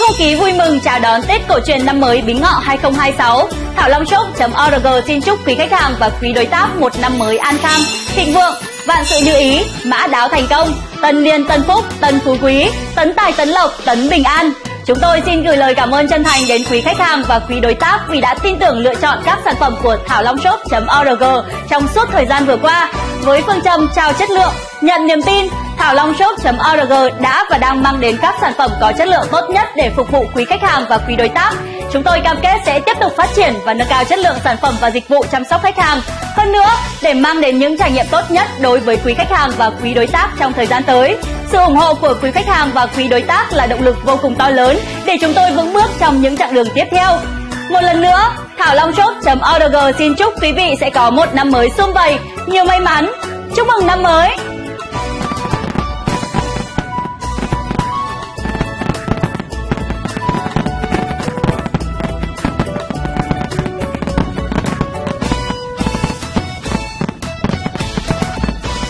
không khí vui mừng chào đón Tết cổ truyền năm mới Bính Ngọ 2026, Thảo Long Shop.org xin chúc quý khách hàng và quý đối tác một năm mới an khang, thịnh vượng, vạn sự như ý, mã đáo thành công, tân niên tân phúc, tân phú quý, tấn tài tấn lộc, tấn bình an. Chúng tôi xin gửi lời cảm ơn chân thành đến quý khách hàng và quý đối tác vì đã tin tưởng lựa chọn các sản phẩm của Thảo Long Shop.org trong suốt thời gian vừa qua. Với phương châm trao chất lượng, nhận niềm tin, Thảo Long Shop.org đã và đang mang đến các sản phẩm có chất lượng tốt nhất để phục vụ quý khách hàng và quý đối tác. Chúng tôi cam kết sẽ tiếp tục phát triển và nâng cao chất lượng sản phẩm và dịch vụ chăm sóc khách hàng. Hơn nữa, để mang đến những trải nghiệm tốt nhất đối với quý khách hàng và quý đối tác trong thời gian tới. Sự ủng hộ của quý khách hàng và quý đối tác là động lực vô cùng to lớn để chúng tôi vững bước trong những chặng đường tiếp theo. Một lần nữa, Thảo Long Shop.org xin chúc quý vị sẽ có một năm mới sum vầy, nhiều may mắn. Chúc mừng năm mới!